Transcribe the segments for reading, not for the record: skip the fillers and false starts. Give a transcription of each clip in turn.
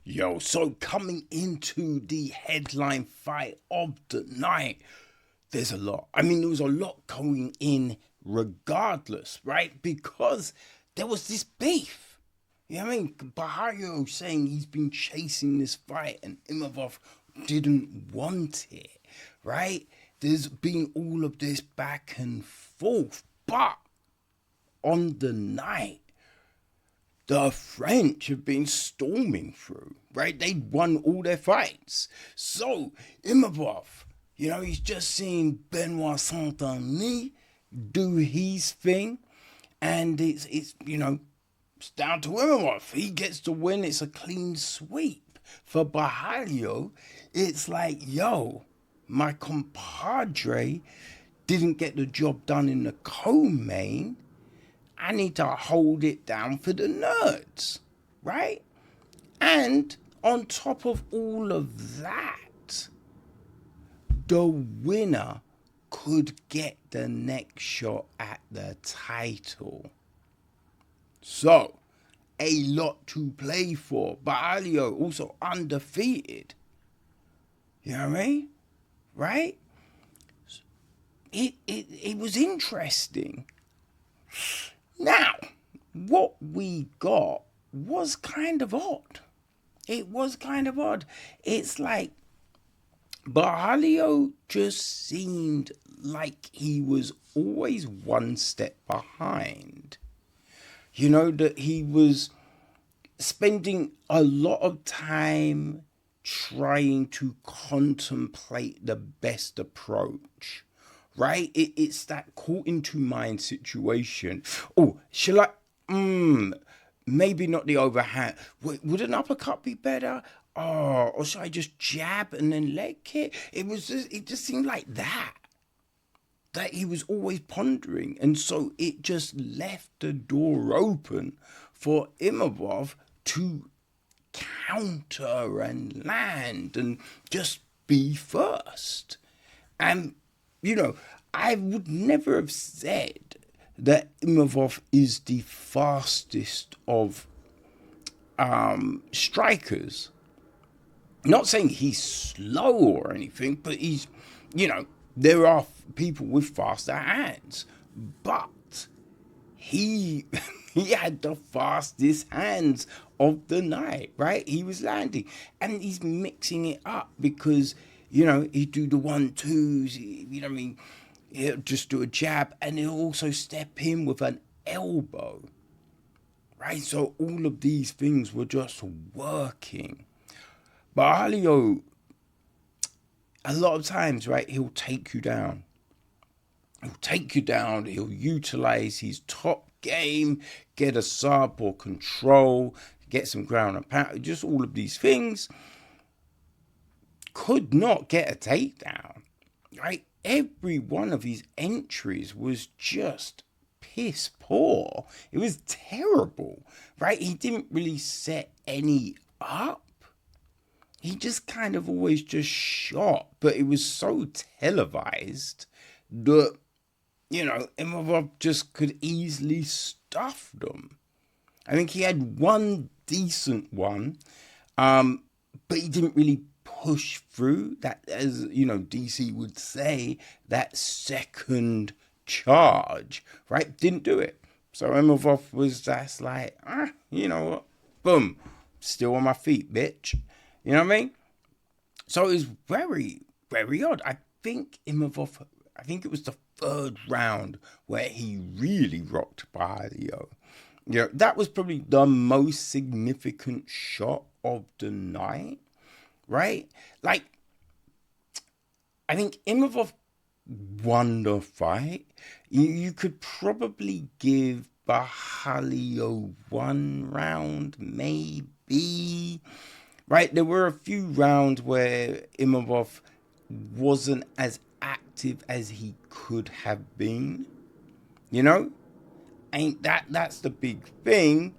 Yo, so coming into the headline fight of the night, there's a lot. I mean, there was a lot going in regardless, right? Because there was this beef. You know what I mean? Borralho saying he's been chasing this fight and Imavov didn't want it, right? There's been all of this back and forth. But on the night, the French have been storming through, right? They won all their fights. So, Imavov, he's just seen Benoit Saint-Denis do his thing. And it's down to Imavov. He gets to win. It's a clean sweep. For Borralho, it's like, yo, my compadre didn't get the job done in the co-main. I need to hold it down for the nerds, right? And on top of all of that, the winner could get the next shot at the title. So, a lot to play for. Borralho also undefeated. You know what I mean? Right? It was interesting. Now, what we got was kind of odd. It was kind of odd. It's like Borralho just seemed like he was always one step behind. That he was spending a lot of time trying to contemplate the best approach. Right? It's that caught into mind situation. Oh, shall I? Maybe not the overhand. Would an uppercut be better? Oh, or should I just jab and then leg kick? It just seemed like that he was always pondering. And so it just left the door open for Imavov to counter and land and just be first. And I would never have said that Imavov is the fastest of strikers. Not saying he's slow or anything, but he's, there are people with faster hands. But he had the fastest hands of the night, right? He was landing. And he's mixing it up because he'd do the 1-2s, he'll just do a jab and he'll also step in with an elbow, right? So all of these things were just working. But Borralho, a lot of times, right, he'll take you down. He'll utilize his top game, get a sub or control, get some ground and pound, just all of these things. Could not get a takedown, right? Every one of his entries was just piss poor. It was terrible, right? He didn't really set any up. He just kind of always just shot, but it was so televised that, Imavov just could easily stuff them. I think he had one decent one, but he didn't really push through that, as DC would say, that second charge, right? Didn't do it. So Imavov was just like, you know what? Boom. Still on my feet, bitch. You know what I mean? So it was very, very odd. I think it was the third round where he really rocked Borralho. That was probably the most significant shot of the night. Right? Like, I think Imavov won the fight. You could probably give Borralho 1 round, maybe. Right? There were a few rounds where Imavov wasn't as active as he could have been. That's the big thing.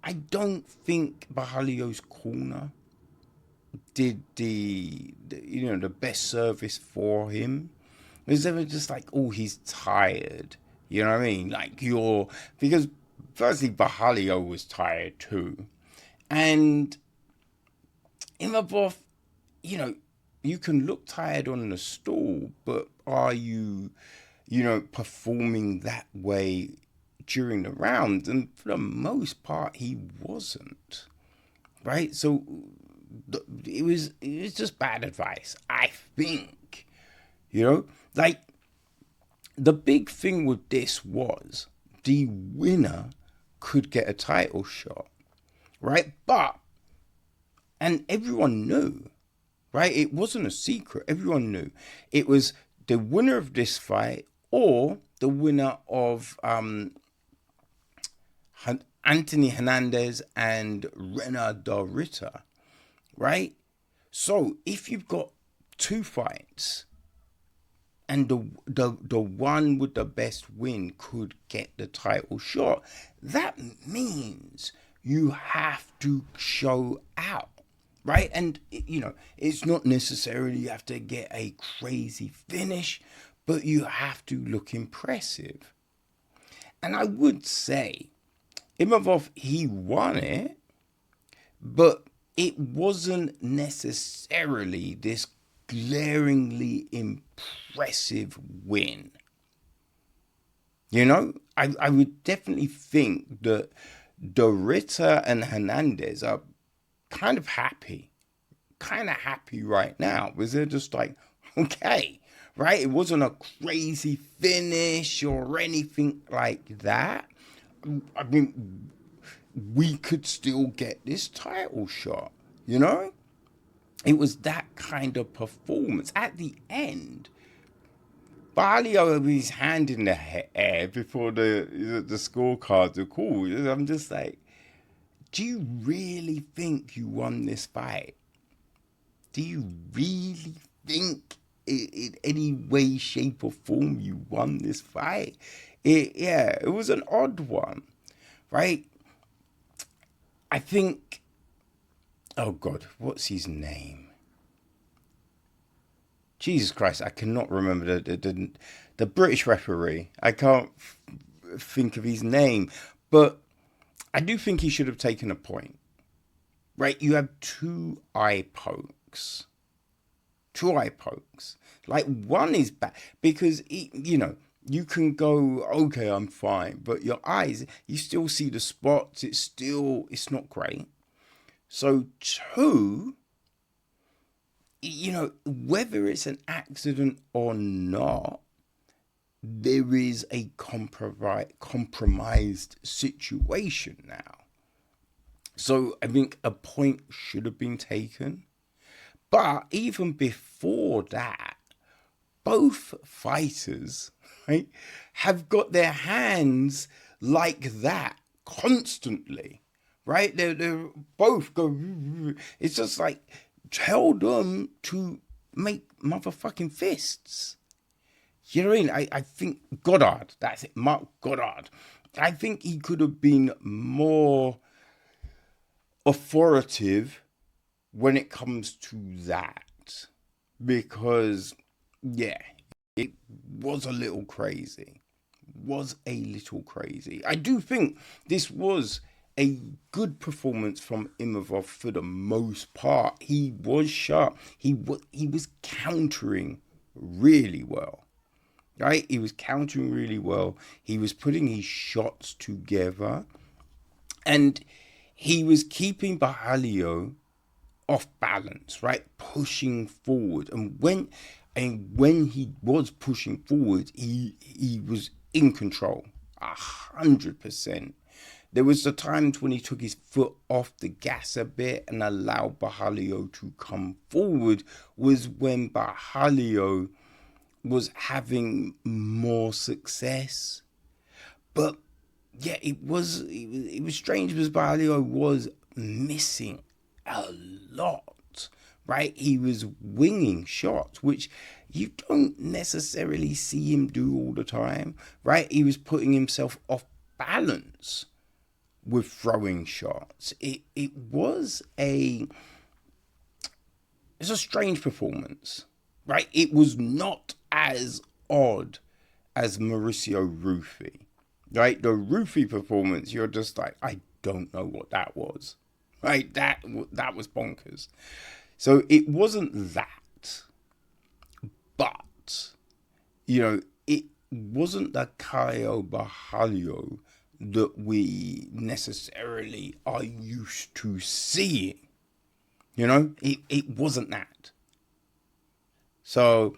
I don't think Borralho's corner did the best service for him. It was ever just like, oh, he's tired. You know what I mean? Because firstly, Borralho was tired too. And Imavov, you know, you can look tired on the stool, but are you, performing that way during the round? And for the most part, he wasn't. Right? So it was just bad advice, I think. Like the big thing with this was the winner could get a title shot, right? And everyone knew, right? It wasn't a secret. Everyone knew. It was the winner of this fight or the winner of Anthony Hernandez and Renan da Ritter, right? So if you've got two fights and the one with the best win could get the title shot, that means you have to show out, right? And, it's not necessarily you have to get a crazy finish, but you have to look impressive. And I would say Imavov, he won it, but it wasn't necessarily this glaringly impressive win. I would definitely think that Dorita and Hernandez are kind of happy right now, because they're just like, okay, right? It wasn't a crazy finish or anything like that. I mean, we could still get this title shot, It was that kind of performance. At the end, Borralho had his hand in the air before the scorecards are called. I'm just like, do you really think you won this fight? Do you really think in any way, shape, or form you won this fight? It was an odd one, right? I think, oh God, what's his name? Jesus Christ, I cannot remember the British referee. I can't think of his name, but I do think he should have taken a point, right? You have two eye pokes. Like, one is bad because, you can go, okay, I'm fine, but your eyes, you still see the spots. It's not great. So two, whether it's an accident or not, there is a compromised situation now. So I think a point should have been taken. But even before that, both fighters, right, have got their hands like that constantly, right? They're both go. It's just like, tell them to make motherfucking fists. You know what I mean? I think Goddard, that's it, Mark Goddard. I think he could have been more authoritative when it comes to that. Because, yeah, it was a little crazy. I do think this was a good performance from Imavov for the most part. He was sharp. He was countering really well. Right? He was countering really well. He was putting his shots together. And he was keeping Borralho off balance, right? Pushing forward. And when he was pushing forward, he was in control. 100%. There was the times when he took his foot off the gas a bit and allowed Borralho to come forward, was when Borralho was having more success. But yeah, it was strange because Borralho was missing a lot, right? He was winging shots, which you don't necessarily see him do all the time, right? He was putting himself off balance with throwing shots. It's a strange performance, right? It was not as odd as Mauricio Rufy. right? The Rufy performance, you're just like, I don't know what that was, right? That was bonkers. So it wasn't that, but it wasn't the Caio Borralho that we necessarily are used to seeing. It wasn't that. So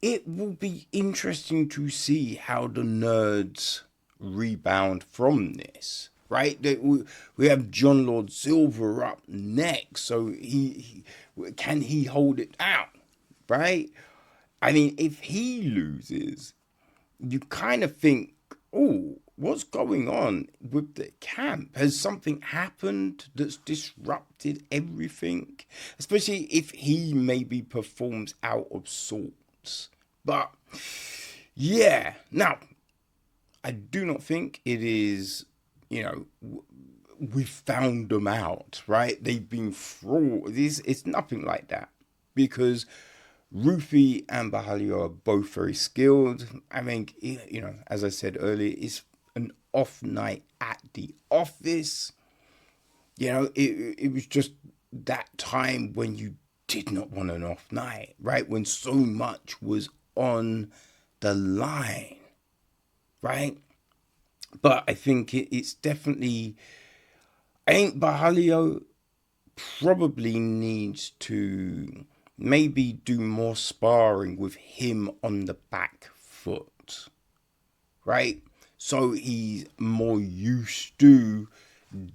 it will be interesting to see how the nerds rebound from this. Right, we have John Lord Silver up next, so he can he hold it down, right? I mean, if he loses, you kind of think, oh, what's going on with the camp? Has something happened that's disrupted everything? Especially if he maybe performs out of sorts. But yeah, now I do not think it is, we found them out, right? They've been fraud. It's nothing like that, because Rufy and Borralho are both very skilled. I think, as I said earlier, it's an off night at the office. It was just that time when you did not want an off night, right? When so much was on the line, right? But I think it's definitely, I think Borralho probably needs to maybe do more sparring with him on the back foot, right? So he's more used to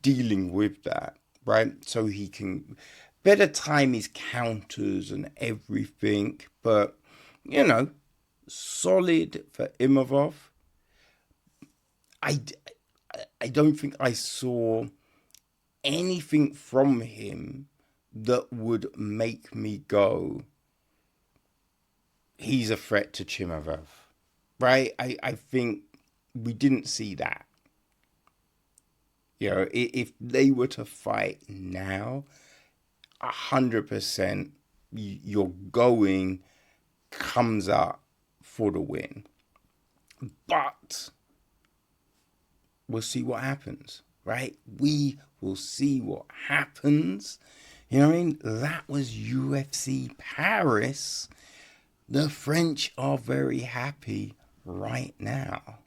dealing with that, right? So he can better time his counters and everything. But, solid for Imavov. I don't think I saw anything from him that would make me go, he's a threat to Chimavov, right? I think we didn't see that. If they were to fight now, 100% your going comes up for the win. But we'll see what happens, right? We will see what happens. You know what I mean? That was UFC Paris. The French are very happy right now.